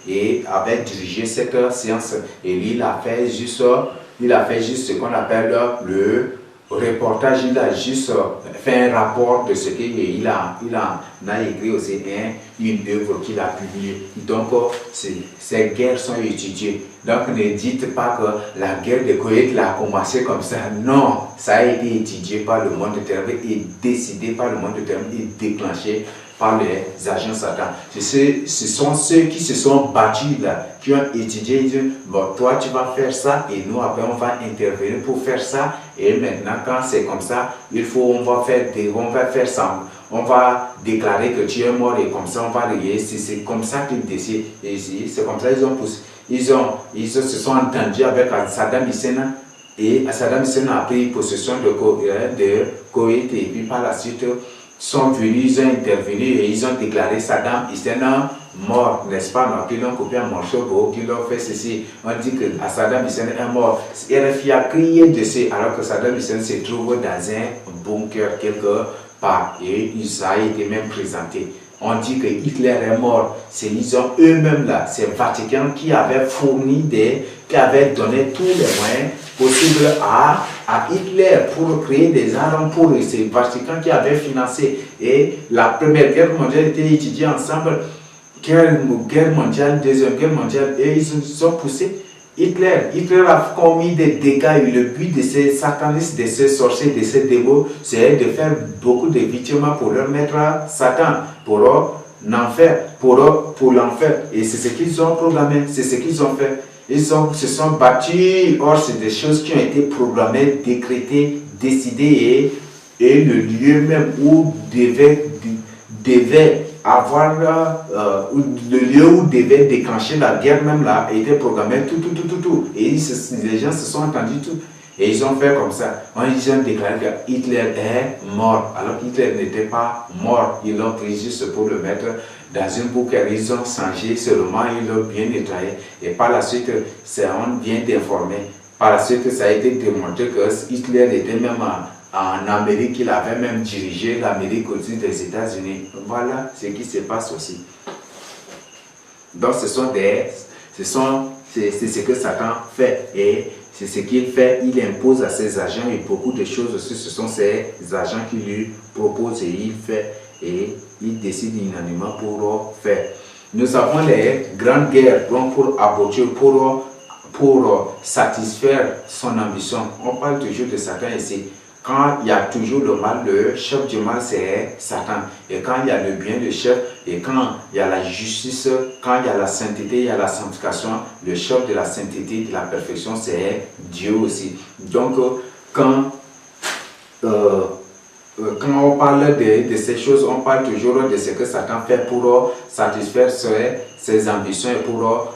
et avait dirigé cette séance. Et lui, il a fait juste ce qu'on appelle le reportage. Il a juste fait un rapport de ce qu'il a écrit aussi, une œuvre qu'il a publiée. Donc, ces guerres sont étudiées. Donc, ne dites pas que la guerre de Koweït a commencé comme ça. Non, ça a été étudié par le monde de terre et décidé par le monde de terre et déclenché par les agents Satan. Ce sont ceux qui se sont battus là, qui ont étudié, ils disent, bon, toi tu vas faire ça et nous après on va intervenir pour faire ça. Et maintenant quand c'est comme ça, on va faire ça. On va déclarer que tu es mort et comme ça on va régler. C'est comme ça qu'ils décident. Et c'est comme ça qu'ils ont poussé. Ils se sont entendus avec Saddam Hussein et Saddam Hussein a pris possession de Koweït et puis par la suite sont venus, ils ont intervenu et ils ont déclaré Saddam Hussein mort, n'est-ce pas, non, qui l'ont coupé un morceau, qui l'ont fait ceci. On dit que Saddam Hussein est mort. RFI a crié dessus, alors que Saddam Hussein se trouve dans un bunker quelque part. Et ça a été même présenté. On dit que Hitler est mort. C'est ils ont eux-mêmes là, c'est le Vatican qui avait fourni qui avait donné tous les moyens possibles à Hitler pour créer des armes pour eux. C'est le Vatican qui avait financé. Et la Première Guerre mondiale était étudiée ensemble. Guerre mondiale, Deuxième Guerre mondiale, et ils ont poussé. Hitler a commis des dégâts et le but de ces satanistes, de ces sorciers, de ces démons, c'est de faire beaucoup de victimes pour leur mettre à Satan, pour l'enfer, pour l'enfer. Et c'est ce qu'ils ont programmé, c'est ce qu'ils ont fait. Ils se sont battus, or c'est des choses qui ont été programmées, décrétées, décidées et le lieu même où devait avoir le lieu où devait déclencher la guerre même là était programmé tout et les gens se sont entendus tout et ils ont fait comme ça. Ils ont déclaré que Hitler est mort alors qu'Hitler n'était pas mort. Ils l'ont pris juste pour le mettre dans une boucle. Ils ont changé seulement, ils l'ont bien nettoyé et par la suite on vient d'informer. Par la suite ça a été démontré que Hitler était même en Amérique, il avait même dirigé l'Amérique au-dessus des États-Unis. Voilà ce qui se passe aussi. Donc c'est ce que Satan fait et c'est ce qu'il fait. Il impose à ses agents et beaucoup de choses aussi. Ce sont ses agents qui lui proposent et il fait et il décide unanimement pour faire. Nous avons les grandes guerres pour aboutir, pour satisfaire son ambition. On parle toujours de Satan ici. Quand il y a toujours le mal, le chef du mal c'est Satan. Et quand il y a le bien, le chef, et quand il y a la justice, quand il y a la sainteté, il y a la sanctification, le chef de la sainteté, de la perfection, c'est Dieu aussi. Donc, quand on parle de ces choses, on parle toujours de ce que Satan fait pour satisfaire ses ambitions et pour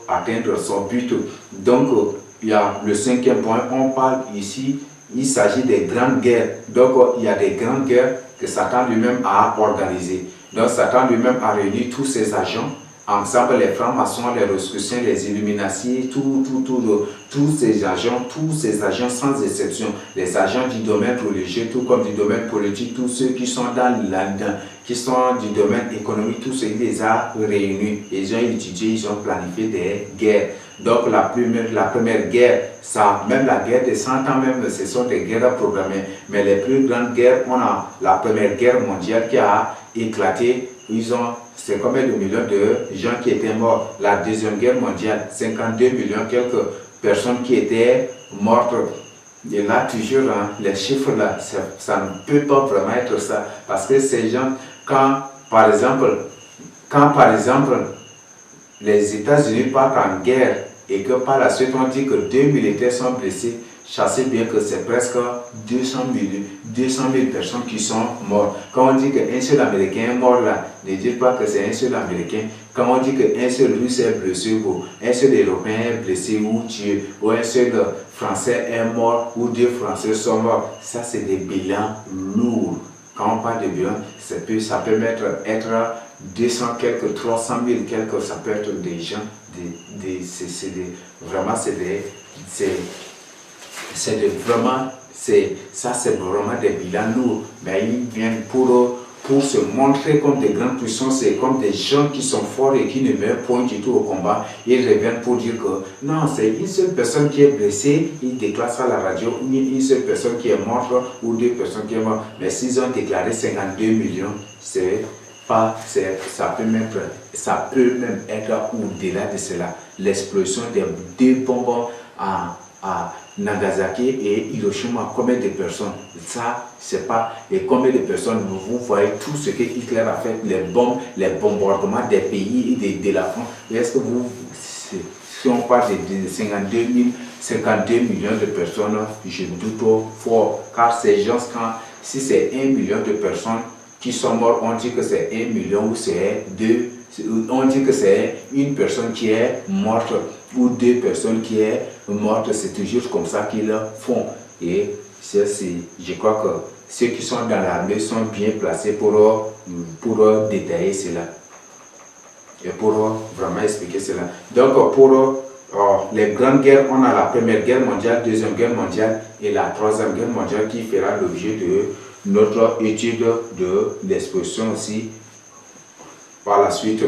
atteindre son but. Donc, il y a le cinquième point, on parle ici, il s'agit des grandes guerres. Donc, il y a des grandes guerres que Satan lui-même a organisées. Donc, Satan lui-même a réuni tous ses agents, ensemble les francs-maçons, les rosicruciens, les illuminatis, tous ces agents sans exception, les agents du domaine religieux, tout comme du domaine politique, tous ceux qui sont qui sont du domaine économique, tous ceux qui les a réunis. Ils ont étudié, ils ont planifié des guerres. Donc la première guerre, même la guerre des 100 ans même, ce sont des guerres programmées. Mais les plus grandes guerres, on a la Première Guerre mondiale qui a éclaté. C'est combien de millions de gens qui étaient morts. La Deuxième Guerre mondiale, 52 millions, quelques personnes qui étaient mortes. Et là, toujours, les chiffres là, ça ne peut pas vraiment être ça. Parce que ces gens, quand par exemple, les États-Unis partent en guerre et que par la suite on dit que 2 militaires sont blessés, sachez bien que c'est presque 200 000 personnes qui sont mortes. Quand on dit qu'un seul Américain est mort là, ne dites pas que c'est un seul Américain. Quand on dit qu'un seul Russe est blessé, ou un seul Européen est blessé ou tué, ou un seul Français est mort, ou 2 Français sont morts, ça c'est des bilans lourds. Quand on parle de bilan, ça peut être 200 quelques, 300 000 quelques, ça peut être des gens, vraiment c'est vraiment des bilans lourds, mais ils viennent pour se montrer comme des grandes puissances et comme des gens qui sont forts et qui ne meurent point du tout au combat. Ils reviennent pour dire que non, c'est une seule personne qui est blessée, ils déclarent ça à la radio, une seule personne qui est morte ou 2 personnes qui sont mortes. Mais s'ils ont déclaré 52 millions, ça peut même être au-delà de cela. L'explosion des 2 bombes à Nagasaki et Hiroshima, combien de personnes? Ça, c'est pas. Et combien de personnes? Vous voyez tout ce que Hitler a fait, les bombes, les bombardements des pays et de la France. Est-ce que si on parle de 52 millions de personnes, je doute fort. Car ces gens, si c'est 1 million de personnes qui sont mortes, on dit que c'est 1 million ou c'est 2. On dit que c'est une personne qui est morte ou 2 personnes qui est morte, c'est toujours comme ça qu'ils font. Et Je crois que ceux qui sont dans l'armée sont bien placés pour détailler cela et pour vraiment expliquer cela. Donc pour les grandes guerres, on a la Première Guerre mondiale, Deuxième Guerre mondiale et la Troisième Guerre mondiale qui fera l'objet de notre étude de l'exposition aussi par la suite.